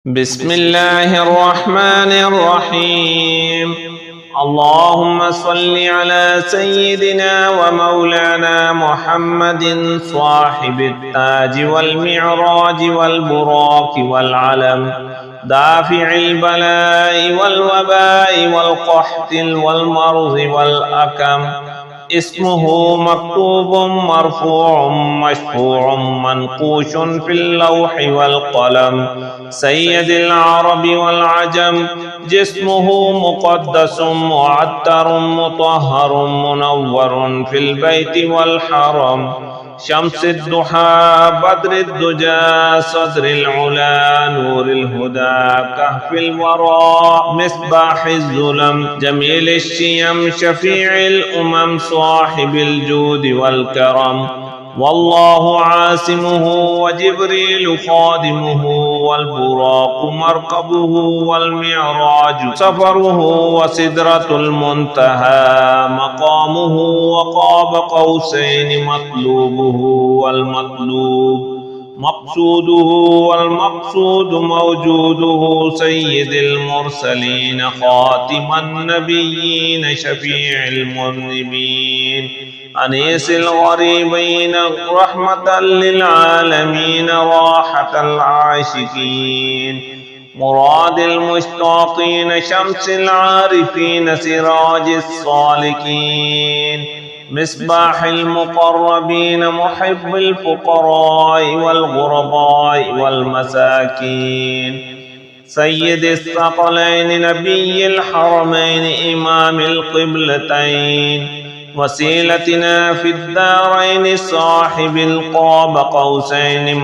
بسم الله الرحمن الرحيم. اللهم صل على سيدنا ومولانا محمد صاحب التاج والمعراج والبراق والعلم، دافع البلاء والوباء والقحط والمرض والأكم، اسمه مكتوب مرفوع مشفوع منقوش في اللوح والقلم، سيد العرب والعجم، جسمه مقدس معطر مطهر منور في البيت والحرم، شمس الضحى بدر الدجى صدر العلا نور الهدى كهف الورى مصباح الظلم، جميل الشيم شفيع الأمم صاحب الجود والكرم، والله عاصمه وجبريل خادمه والبراق مركبه والمعراج سفره وسدرة المنتهى مقامه وقاب قوسين مطلوبه والمطلوب مقصوده والمقصود موجوده، سيد المرسلين خاتم النبيين شفيع المذنبين، أنيس الغريبين رحمة للعالمين راحة العاشقين، مراد المشتاقين شمس العارفين سراج الصالكين، مصباح المقربين محب الفقراء والغرباء والمساكين، سيد الثقلين نبي الحرمين إمام القبلتين، وسيلتنا في الدارين صاحب القاب قوسين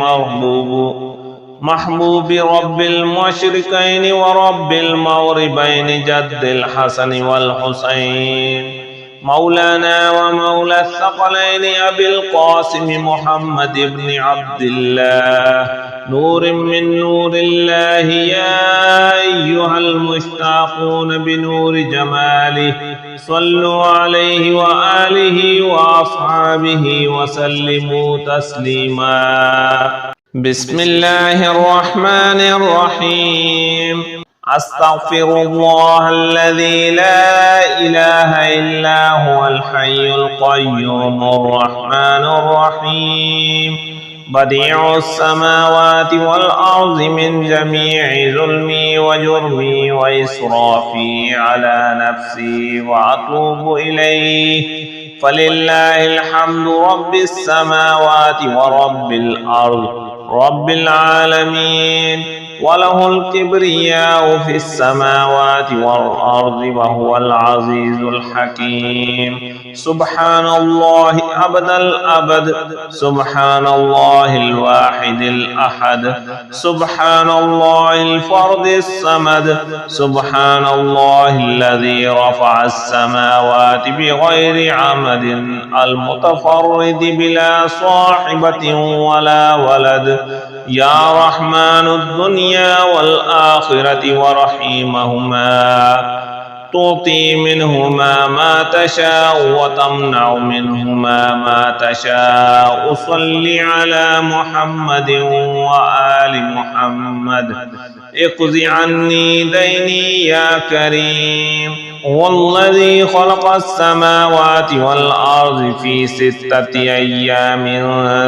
محبوب رب المشرقين ورب المغربين جد الحسن والحسين، مولانا ومولى الثقلين أبي القاسم محمد بن عبد الله، نور من نور الله، يا أيها المشتاقون بنور جماله صلوا عليه وآله وأصحابه وسلموا تسليما. بسم الله الرحمن الرحيم. أستغفر الله الذي لا إله إلا هو الحي القيوم الرحمن الرحيم، بديع السماوات والأرض من جميع ظلمي وجرمي وإسرافي على نفسي وأتوب إليه، فلله الحمد رب السماوات ورب الأرض رب العالمين، وله الكبرياء في السماوات والأرض وهو العزيز الحكيم، سبحان الله أبد الأبد، سبحان الله الواحد الأحد، سبحان الله الفرد الصمد، سبحان الله الذي رفع السماوات بغير عمد المتفرد بلا صاحبة ولا ولد، يا رحمن الدنيا والآخرة ورحيمهما، تعطي منهما ما تشاء وتمنع منهما ما تشاء، صل على محمد وآل محمد، اقض عني ديني يا كريم. والذي خلق السماوات والأرض في 6 أيام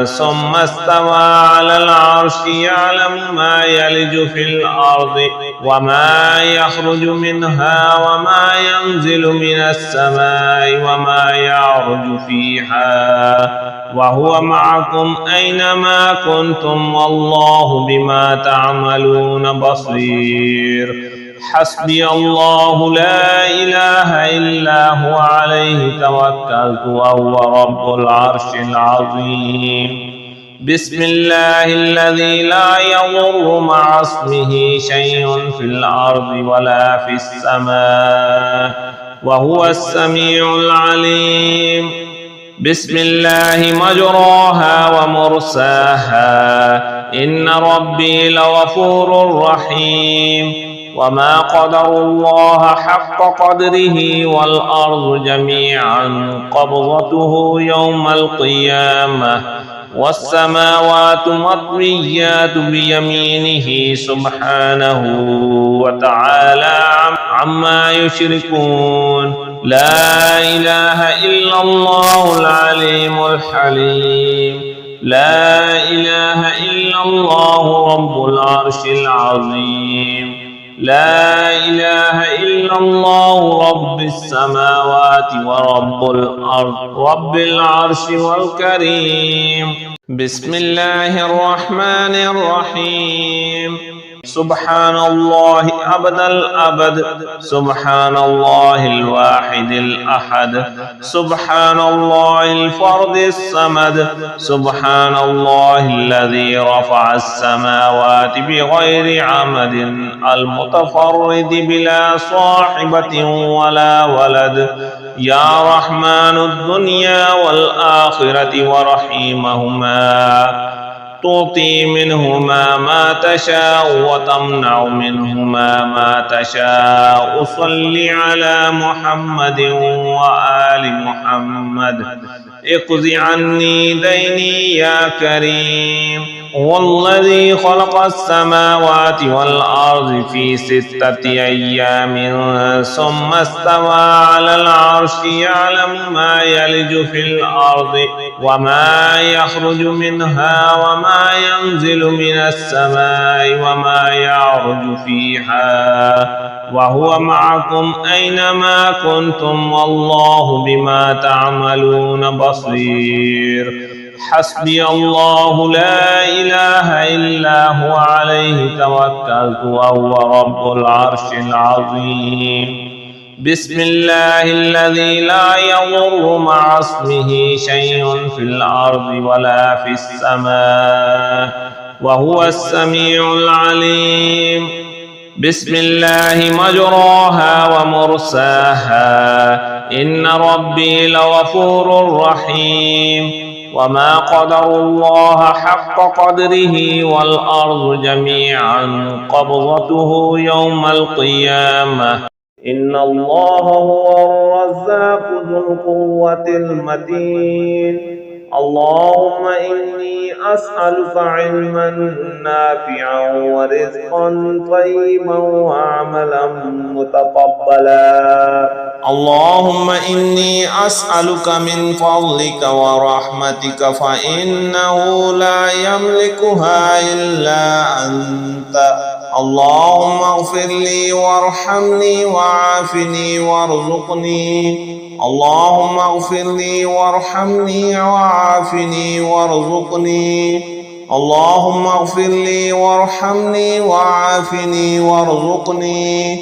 ثم استوى على العرش، يعلم ما يلج في الأرض وما يخرج منها وما ينزل من السماء وما يعرج فيها، وهو معكم أينما كنتم والله بما تعملون بصير. حسبي الله لا إله إلا هو عليه توكلت وهو رب العرش العظيم. بسم الله الذي لا يضر مع اسمه شيء في الأرض ولا في السماء وهو السميع العليم. بسم الله مجراها ومرساها، إن ربي لغفور رحيم. وما قدروا الله حق قدره والأرض جميعا قبضته يوم القيامة والسماوات مطويات بيمينه سبحانه وتعالى عما يشركون. لا إله إلا الله العليم الحليم. لا إله إلا الله رب العرش العظيم. لا إله إلا الله رب السماوات ورب الأرض رب العرش والكريم. بسم الله الرحمن الرحيم. سبحان الله أبد الأبد. سبحان الله الواحد الأحد. سبحان الله الفرد الصمد. سبحان الله الذي رفع السماوات بغير عمد المتفرد بلا صاحبة ولا ولد. يا رحمن الدنيا والآخرة ورحيمهما، تعطي منهما ما تشاء وتمنع منهما ما تشاء. صل على محمد وآل محمد. اقض عني ديني يا كريم. والذي خلق السماوات والأرض في 6 أيام ثم استوى على العرش يعلم ما يلج في الأرض وما يخرج منها وما ينزل من السماء وما يعرج فيها وهو معكم أينما كنتم والله بما تعملون بصير. حسبي الله لا إله إلا هو عليه توكلت وهو رب العرش العظيم. بسم الله الذي لا يضر مع اسمه شيء في الأرض ولا في السماء وهو السميع العليم. بسم الله مجراها ومرساها إن ربي لغفور رحيم. وما قدر الله حق قدره والأرض جميعا قبضته يوم القيامة إن الله هو الرزاق ذو القوة المتين. اللهم إني أسألك علما نافعا ورزقا طيبا وعملا متقبلا. اللهم إني أسألك من فضلك ورحمتك فإنه لا يملكها إلا أنت. اللهم اغفر لي وارحمني وعافني وارزقني. اللهم اغفر لي وارحمني وعافني وارزقني. اللهم اغفر لي وارحمني وعافني وارزقني.